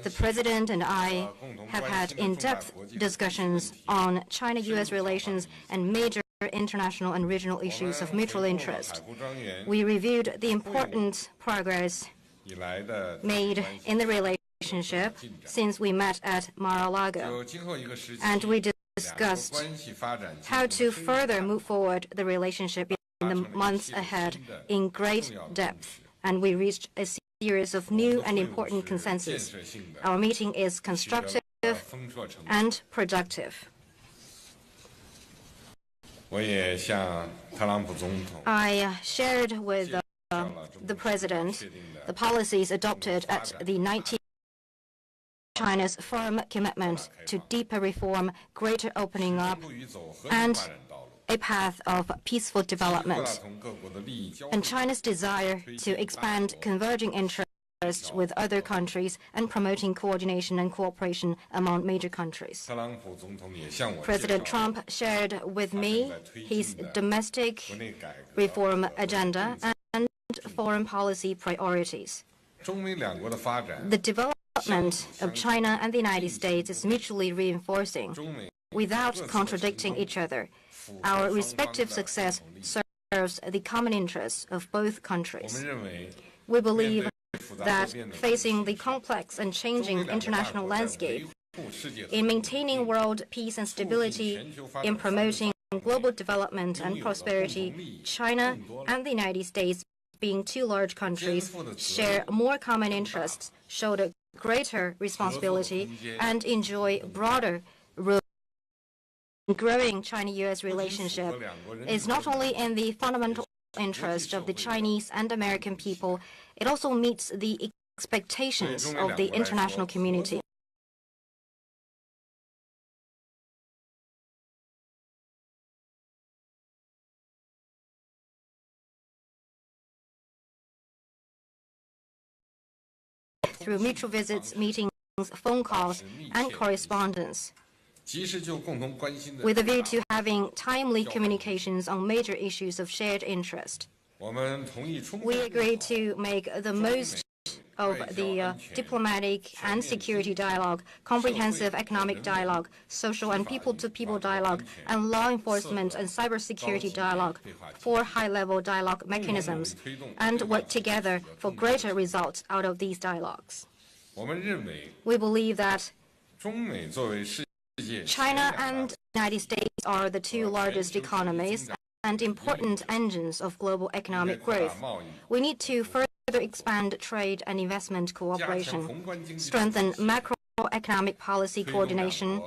the President and I have had in-depth discussions on China-US relations and major international and regional issues of mutual interest. We reviewed the important progress made in the relationship since we met at Mar-a-Lago, and we discussed how to further move forward the relationship in the months ahead in great depth, and we reached a series of new and important consensus. Our meeting is constructive and productive. I shared with the President the policies adopted at the 19th China's firm commitment to deeper reform, greater opening up, and a path of peaceful development, and China's desire to expand converging interests with other countries and promoting coordination and cooperation among major countries. President Trump shared with me his domestic reform agenda and foreign policy priorities. The development of China and the United States is mutually reinforcing without contradicting each other. Our respective success serves the common interests of both countries. We believe that facing the complex and changing international landscape, in maintaining world peace and stability, in promoting global development and prosperity, China and the United States, being two large countries, share more common interests, shoulder greater responsibility, and enjoy broader room. Growing China-US relationship is not only in the fundamental interest of the Chinese and American people, it also meets the expectations of the international community. Through mutual visits, meetings, phone calls, and correspondence, with a view to having timely communications on major issues of shared interest. We agreed to make the most of the diplomatic and security dialogue, comprehensive economic dialogue, social and people-to-people dialogue, and law enforcement and cybersecurity dialogue, 4 high-level dialogue mechanisms, and work together for greater results out of these dialogues. We believe that China and the United States are the two largest economies and important engines of global economic growth. We need to further expand trade and investment cooperation, strengthen macroeconomic policy coordination,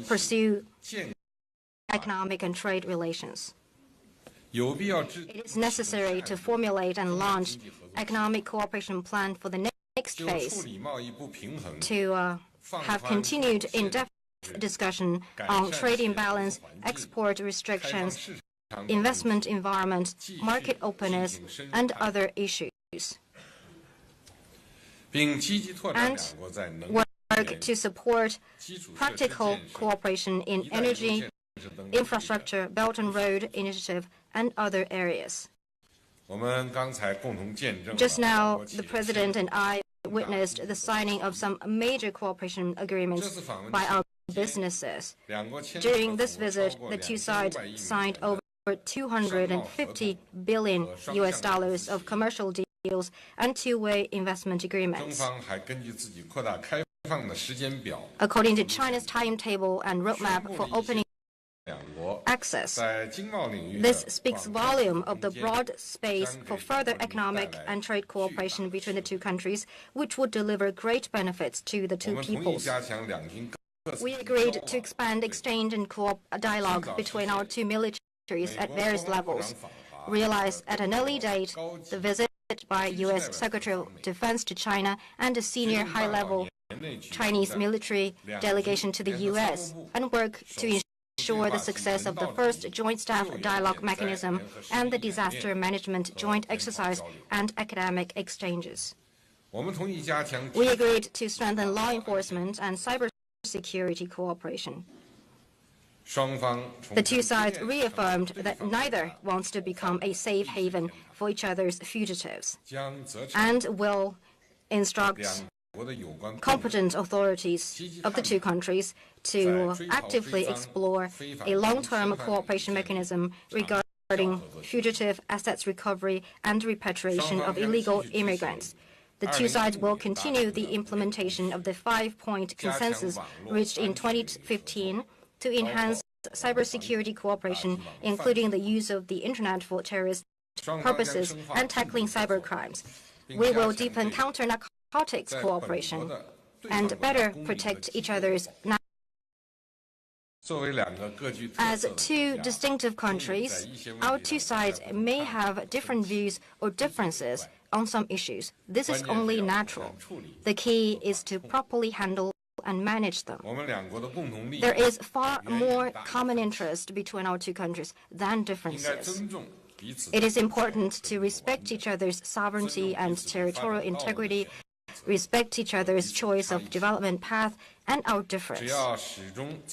pursue economic and trade relations. It is necessary to formulate and launch economic cooperation plan for the next phase, to have continued in-depth discussion on trade imbalance, export restrictions, investment environment, market openness, and other issues. And work to support practical cooperation in energy, infrastructure, Belt and Road Initiative, and other areas. Just now, the President and I witnessed the signing of some major cooperation agreements by our businesses. During this visit, the two sides signed over $250 billion of commercial deals and two-way investment agreements. According to China's timetable and roadmap for opening access, this speaks volume of the broad space for further economic and trade cooperation between the two countries, which would deliver great benefits to the two peoples. We agreed to expand exchange and dialogue between our two militaries at various levels, realized at an early date the visit by U.S. Secretary of Defense to China and a senior high-level Chinese military delegation to the U.S., and work to ensure the success of the first joint staff dialogue mechanism and the disaster management joint exercise and academic exchanges. We agreed to strengthen law enforcement and cybersecurity cooperation. The two sides reaffirmed that neither wants to become a safe haven for each other's fugitives, and will instruct competent authorities of the two countries to actively explore a long-term cooperation mechanism regarding fugitive assets recovery and repatriation of illegal immigrants. The two sides will continue the implementation of the 5-point consensus reached in 2015 to enhance cybersecurity cooperation, including the use of the Internet for terrorist purposes and tackling cybercrimes. We will deepen counter-narcotics cooperation and better protect each other's. As two distinctive countries, our two sides may have different views or differences on some issues. This is only natural. The key is to properly handle and manage them. There is far more common interest between our two countries than differences. It is important to respect each other's sovereignty and territorial integrity, respect each other's choice of development path, and our difference.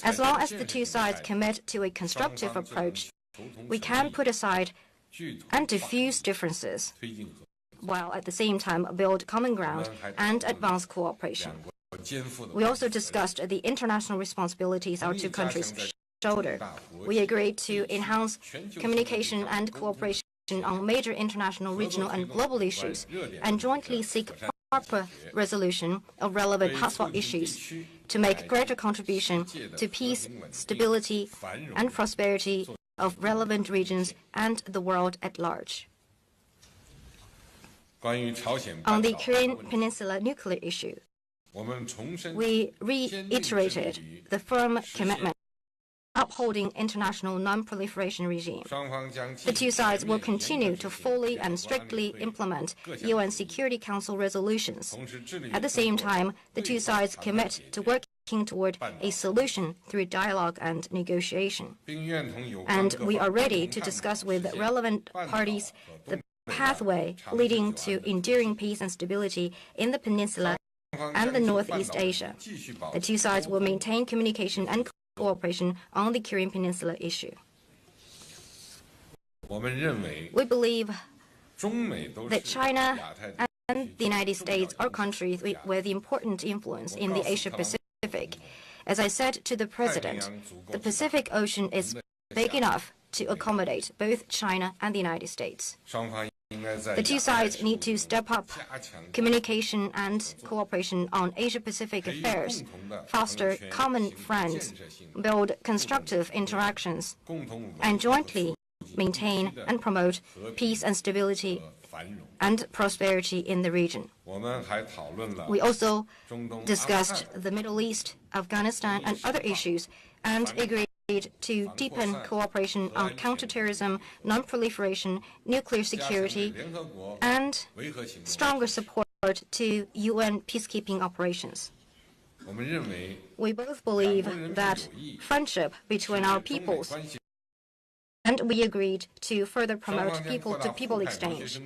As long as the two sides commit to a constructive approach, we can put aside and diffuse differences, while at the same time build common ground and advance cooperation. We also discussed the international responsibilities our two countries shoulder. We agreed to enhance communication and cooperation on major international, regional, and global issues, and jointly seek proper resolution of relevant hotspot issues to make greater contribution to peace, stability, and prosperity of relevant regions and the world at large. On the Korean Peninsula nuclear issue, we reiterated the firm commitment upholding international non-proliferation regime. The two sides will continue to fully and strictly implement UN Security Council resolutions. At the same time, the two sides commit to working toward a solution through dialogue and negotiation. And we are ready to discuss with relevant parties the pathway leading to enduring peace and stability in the peninsula and the Northeast Asia. The two sides will maintain communication and cooperation on the Korean Peninsula issue. We believe that China and the United States are countries with important influence in the Asia-Pacific. As I said to the President, the Pacific Ocean is big enough to accommodate both China and the United States. The two sides need to step up communication and cooperation on Asia-Pacific affairs, foster common friends, build constructive interactions, and jointly maintain and promote peace and stability and prosperity in the region. We also discussed the Middle East, Afghanistan, and other issues, and agreed to deepen cooperation on counterterrorism, non-proliferation, nuclear security, and stronger support to UN peacekeeping operations. We both believe that friendship between our peoples, and we agreed to further promote people-to-people exchange.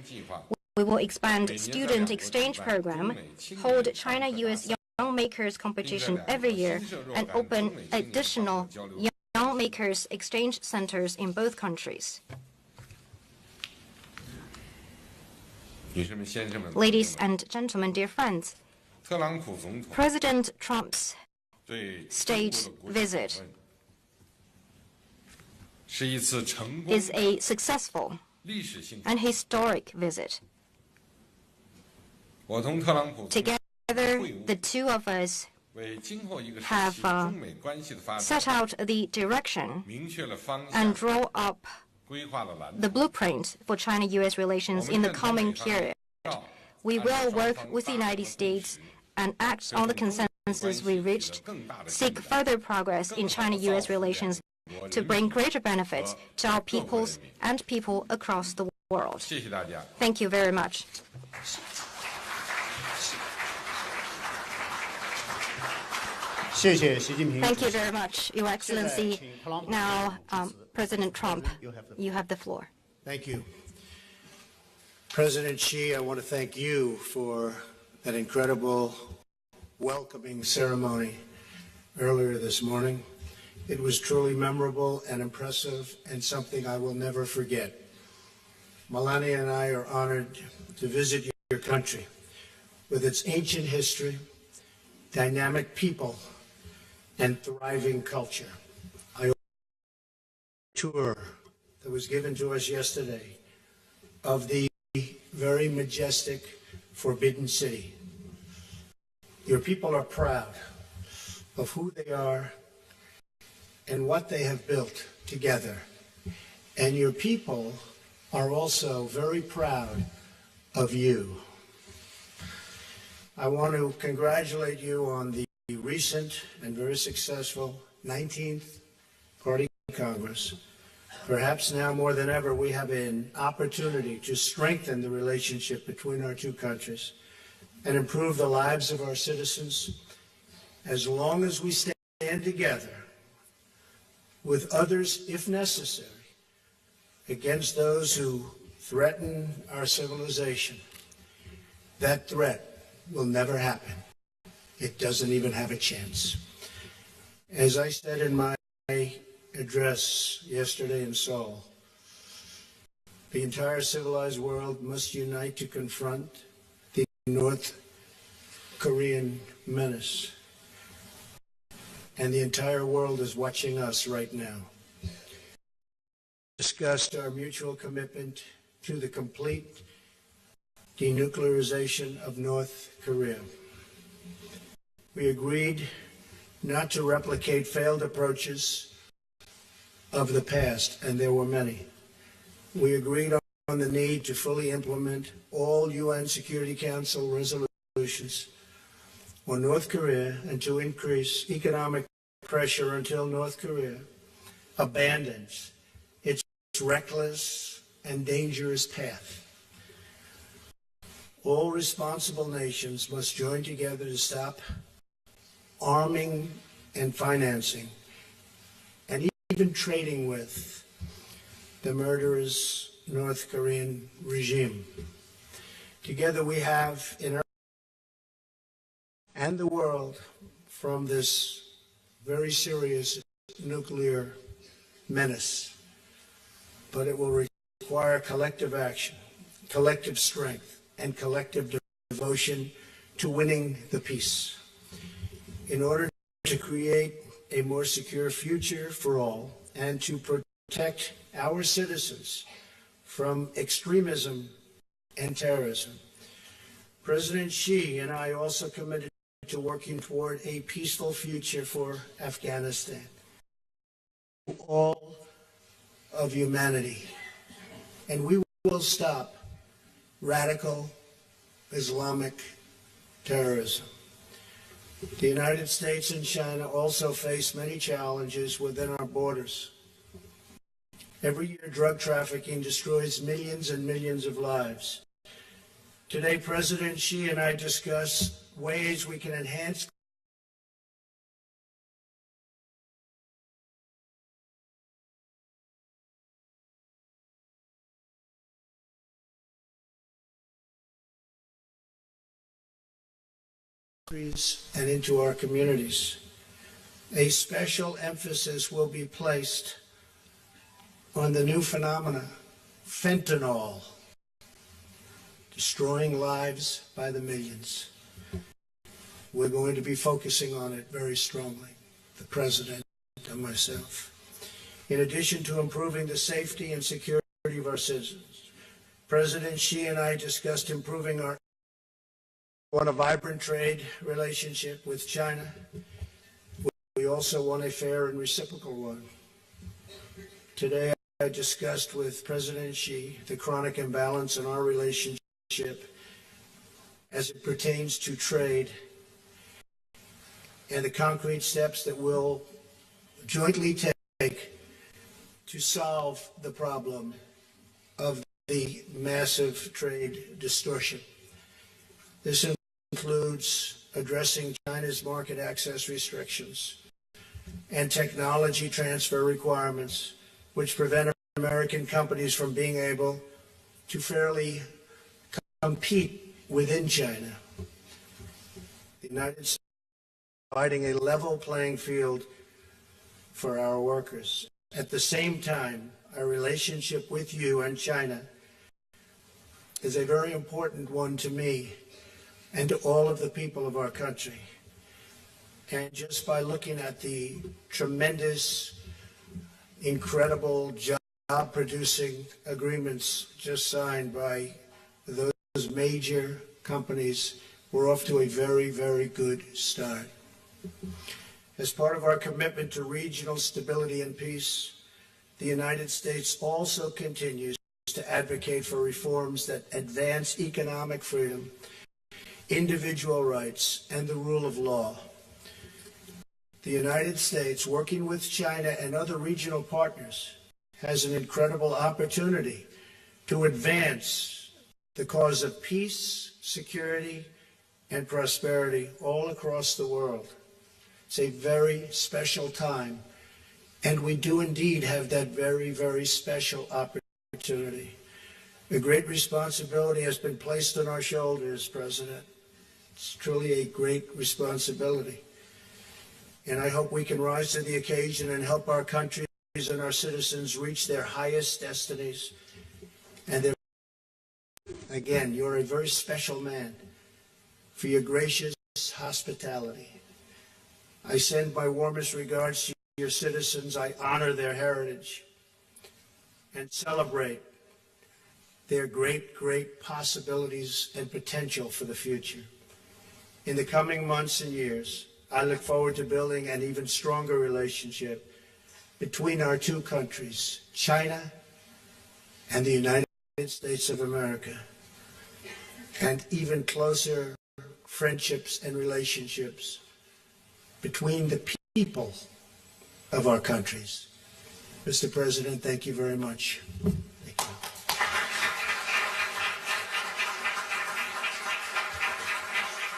We will expand student exchange program, hold China-US Young Makers competition every year, and open additional Young Makers exchange centers in both countries. Ladies and gentlemen, dear friends, President Trump's state visit is a successful and historic visit. Together, the two of us have set out the direction and draw up the blueprint for China-US relations in the coming period. We will work with the United States and act on the consensus we reached, seek further progress in China-US relations to bring greater benefits to our peoples and people across the world. Thank you very much. Thank you very much, Your Excellency. Now, President Trump, you have the floor. Thank you. President Xi, I want to thank you for that incredible welcoming ceremony earlier this morning. It was truly memorable and impressive and something I will never forget. Melania and I are honored to visit your country. with its ancient history, dynamic people, and thriving culture. I tour that was given to us yesterday of the very majestic Forbidden City. Your people are proud of who they are and what they have built together. And your people are also very proud of you. I want to congratulate you on the recent and very successful 19th Party Congress. Perhaps now more than ever, we have an opportunity to strengthen the relationship between our two countries and improve the lives of our citizens as long as we stand together with others, if necessary, against those who threaten our civilization. That threat will never happen. It doesn't even have a chance. As I said in my address yesterday in Seoul, the entire civilized world must unite to confront the North Korean menace. And the entire world is watching us right now. Discussed our mutual commitment to the complete denuclearization of North Korea. We agreed not to replicate failed approaches of the past, and there were many. We agreed on the need to fully implement all UN Security Council resolutions on North Korea and to increase economic pressure until North Korea abandons its reckless and dangerous path. All responsible nations must join together to stop arming and financing and even trading with the murderous North Korean regime. Together we have in our and the world from this very serious nuclear menace. But it will require collective action, collective strength, and collective devotion to winning the peace. In order to create a more secure future for all and to protect our citizens from extremism and terrorism, President Xi and I also committed to working toward a peaceful future for Afghanistan. All of humanity. And we will stop radical Islamic terrorism. The United States and China also face many challenges within our borders. Every year, drug trafficking destroys millions and millions of lives. Today, President Xi and I discussed ways we can enhance and into our communities. A special emphasis will be placed on the new phenomena, fentanyl, destroying lives by the millions. We're going to be focusing on it very strongly, the President and myself. In addition to improving the safety and security of our citizens, President Xi and I discussed improving our want a vibrant trade relationship with China. We also want a fair and reciprocal one. Today, I discussed with President Xi the chronic imbalance in our relationship as it pertains to trade and the concrete steps that we'll jointly take to solve the problem of the massive trade distortion. This includes addressing China's market access restrictions and technology transfer requirements, which prevent American companies from being able to fairly compete within China. The United States is providing a level playing field for our workers. At the same time, our relationship with you and China is a very important one to me, and to all of the people of our country. And just by looking at the tremendous, incredible job-producing agreements just signed by those major companies, we're off to a very, very good start. As part of our commitment to regional stability and peace, the United States also continues to advocate for reforms that advance economic freedom, individual rights, and the rule of law. The United States, working with China and other regional partners, has an incredible opportunity to advance the cause of peace, security, and prosperity all across the world. It's a very special time, and we do indeed have that very, very special opportunity. A great responsibility has been placed on our shoulders, President. It's truly a great responsibility. And I hope we can rise to the occasion and help our countries and our citizens reach their highest destinies. And again, you're a very special man for your gracious hospitality. I send my warmest regards to your citizens. I honor their heritage and celebrate their great, great possibilities and potential for the future. In the coming months and years, I look forward to building an even stronger relationship between our two countries, China and the United States of America, and even closer friendships and relationships between the people of our countries. Mr. President, thank you very much. Thank you.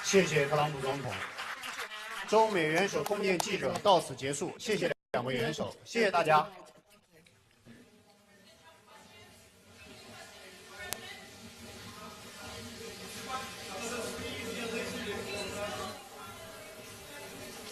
谢谢特朗普总统。中美元首会面记者到此结束，谢谢两位元首，谢谢大家。